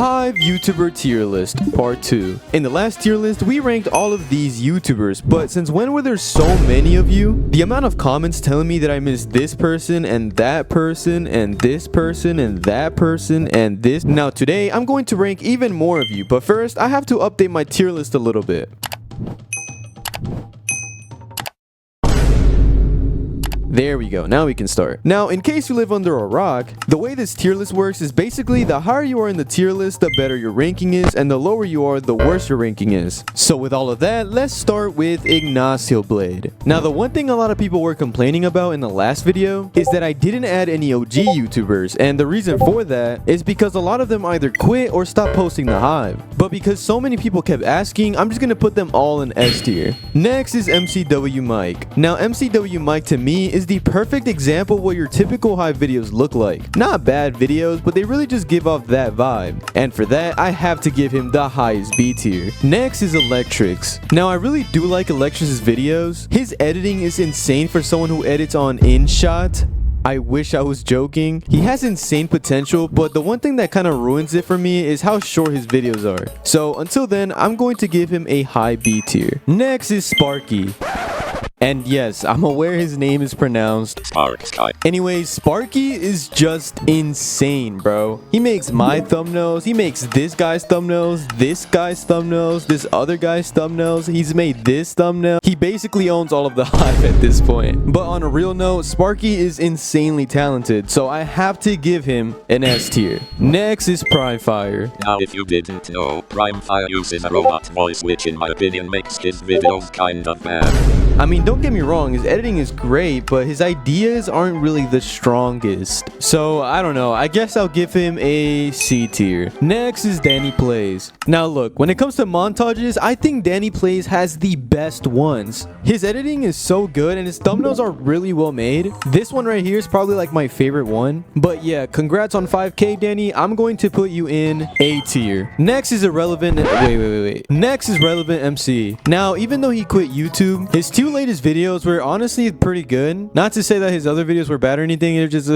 Hive YouTuber tier list part 2. In the last tier list, we ranked all of these YouTubers, but since when were there so many of you? The amount of comments telling me that I missed this person and that person and this person and that person and this. Now today, I'm going to rank even more of you, but first, I have to update my tier list a little bit. There we go, now we can start. Now, in case you live under a rock, the way this tier list works is basically the higher you are in the tier list, the better your ranking is, and the lower you are, the worse your ranking is. So with all of that, let's start with Ignacioblade. Now, the one thing a lot of people were complaining about in the last video is that I didn't add any OG YouTubers, and the reason for that is because a lot of them either quit or stopped posting the Hive. But because so many people kept asking, I'm just gonna put them all in S tier. Next is wspdaniel. Now, wspdaniel to me is the perfect example of what your typical Hive videos look like. Not bad videos, but they really just give off that vibe. And for that, I have to give him the highest B tier. Next is Electrix. Now, I really do like Electrix's videos. His editing is insane for someone who edits on InShot. I wish I was joking. He has insane potential, but the one thing that kind of ruins it for me is how short his videos are. So until then, I'm going to give him a high B tier. Next is Sparky. And yes, I'm aware his name is pronounced Sparksky. Anyways, Sparky is just insane, bro. He makes my thumbnails. He makes this guy's thumbnails, this other guy's thumbnails. He's made this thumbnail. He basically owns all of the Hive at this point. But on a real note, Sparky is insanely talented, so I have to give him an S tier. Next is Primefire. Now, if you didn't know, Primefire uses a robot voice, which in my opinion makes his videos kind of bad. I mean, don't get me wrong, his editing is great, but his ideas aren't really the strongest. So, I don't know, I guess I'll give him a C tier. Next is Danny Plays. Now look, when it comes to montages, I think Danny Plays has the best ones. His editing is so good and his thumbnails are really well made. This one right here is probably like my favorite one. But yeah, congrats on 5K, Danny. I'm going to put you in A tier. Next is Irrelevant. Wait. Next is Relevant MC. Now, even though he quit YouTube, his two latest videos were honestly pretty good. Not to say that his other videos were bad or anything, it's just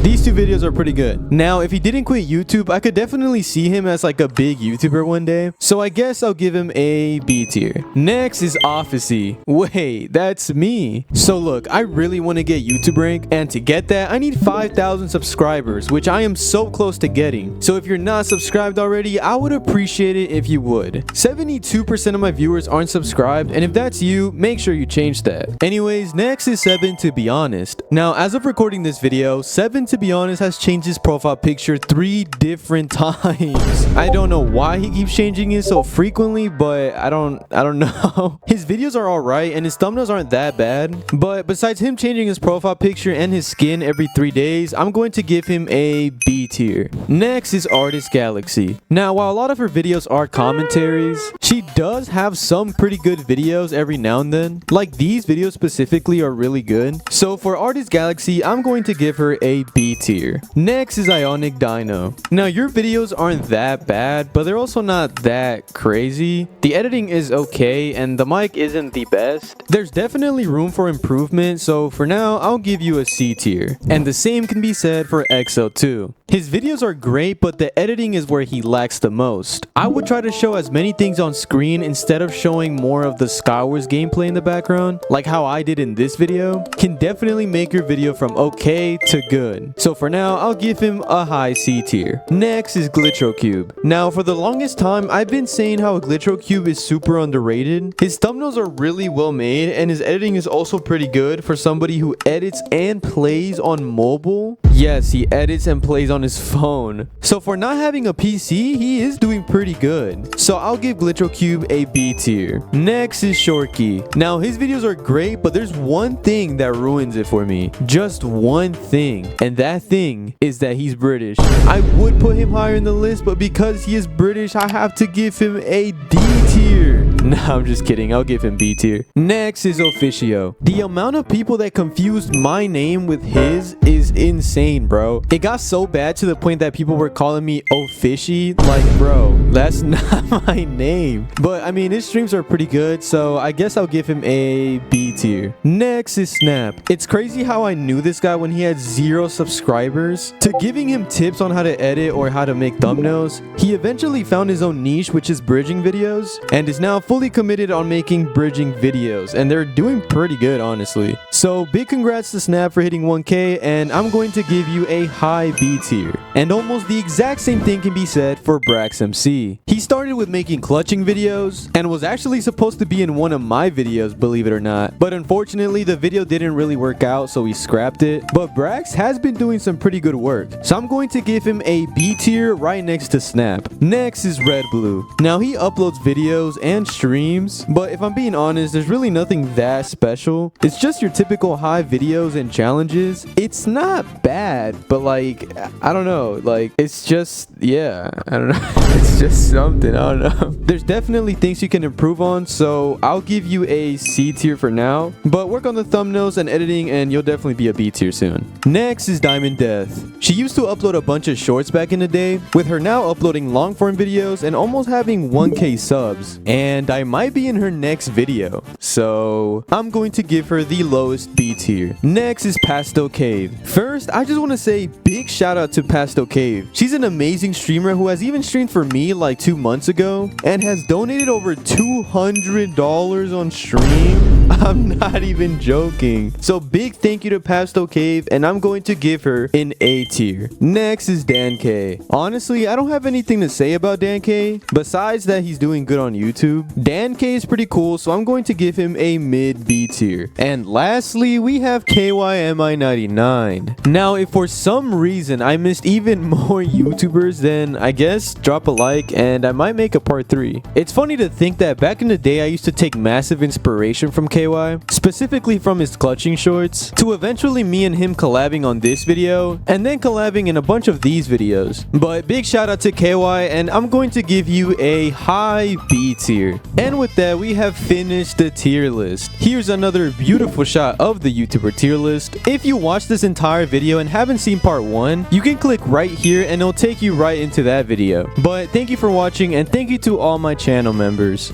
these two videos are pretty good. Now, if he didn't quit YouTube, I could definitely see him as like a big YouTuber one day. So I guess I'll give him a B tier. Next is Officey. Wait, that's me. So look, I really want to get YouTube rank, and to get that, I need 5,000 subscribers, which I am so close to getting. So if you're not subscribed already, I would appreciate it if you would. 72% of my viewers aren't subscribed, and if that's you, make sure you change that. Anyways, next is 7 to be honest. Now, as of recording this video, 7 to be honest has changed his profile picture 3 different times. I don't know why he keeps changing it so frequently, but I don't know. His videos are alright and his thumbnails aren't that bad, but besides him changing his profile picture and his skin every 3 days, I'm going to give him a B tier. Next is Artist Galaxy. Now, while a lot of her videos are commentaries, she does have some pretty good videos every now and then. Like these videos specifically are really good. So for Artist Galaxy, I'm going to give her a B tier. Next is Ionic Dino. Now, your videos aren't that bad, but they're also not that crazy. The editing is okay and the mic isn't the best. There's definitely room for improvement, so for now, I'll give you a C tier. And the same can be said for XO2. His videos are great, but the editing is where he lacks the most. I would try to show as many things on screen instead of showing more of the Skywars gameplay in the background, like how I did in this video. Can definitely make your video from okay to good. So for now, I'll give him a high C tier. Next is glitchrocube. Now, for the longest time, I've been saying how glitchrocube is super underrated. His thumbnails are really well made, and his editing is also pretty good for somebody who edits and plays on mobile. Yes, he edits and plays on his phone. So for not having a PC, he is doing pretty good. So I'll give glitchrocube a B tier. Next is Shortky. Now, his videos are great, but there's one thing that ruins it for me. Just one thing. And that thing is that he's British. I would put him higher in the list, but because he is British, I have to give him a D tier. Nah, I'm just kidding. I'll give him B tier. Next is Officio. The amount of people that confused my name with his is insane, bro. It got so bad to the point that people were calling me Offici. Like, bro, that's not my name. But I mean, his streams are pretty good, so I guess I'll give him a B tier. Next is Snap. It's crazy how I knew this guy when he had 0 subscribers. To giving him tips on how to edit or how to make thumbnails, he eventually found his own niche, which is bridging videos, and is now fully committed on making bridging videos, and they're doing pretty good, honestly. So big congrats to Snap for hitting 1K, and I'm going to give you a high B tier. And almost the exact same thing can be said for BraxMC. He started with making clutching videos and was actually supposed to be in one of my videos, believe it or not, but unfortunately the video didn't really work out, so we scrapped it. But Brax has been doing some pretty good work, so I'm going to give him a B tier right next to Snap. Next is Red Blue. Now he uploads videos and streams, but if I'm being honest, there's really nothing that special. It's just your typical Hive videos and challenges. It's not bad, but like, I don't know, like, it's just, yeah, I don't know. It's just something, I don't know. There's definitely things you can improve on, so I'll give you a C tier for now, but work on the thumbnails and editing and you'll definitely be a B tier soon. Next is Diamond Death. She used to upload a bunch of shorts back in the day, with her now uploading long form videos and almost having 1K subs, and I might be in her next video, so I'm going to give her the lowest B tier. Next is Pastel Cave. First, I just want to say big shout out to Pastel Cave. She's an amazing streamer who has even streamed for me like 2 months ago and has donated over $200 on stream. I'm not even joking. So big thank you to Pastel Cave, and I'm going to give her an A tier. Next is Dan K. Honestly, I don't have anything to say about Dan K besides that he's doing good on YouTube. Dan K is pretty cool, so I'm going to give him a mid B tier. And lastly, we have KYMI99. Now, if for some reason I missed even more YouTubers, then I guess drop a like and I might make a part 3. It's funny to think that back in the day I used to take massive inspiration from KY, specifically from his clutching shorts, to eventually me and him collabing on this video, and then collabing in a bunch of these videos. But big shout out to KY, and I'm going to give you a high B tier. And with that, we have finished the tier list. Here's another beautiful shot of the YouTuber tier list. If you watched this entire video and haven't seen part 1, you can click right here and it'll take you right into that video. But thank you for watching, and thank you to all my channel members.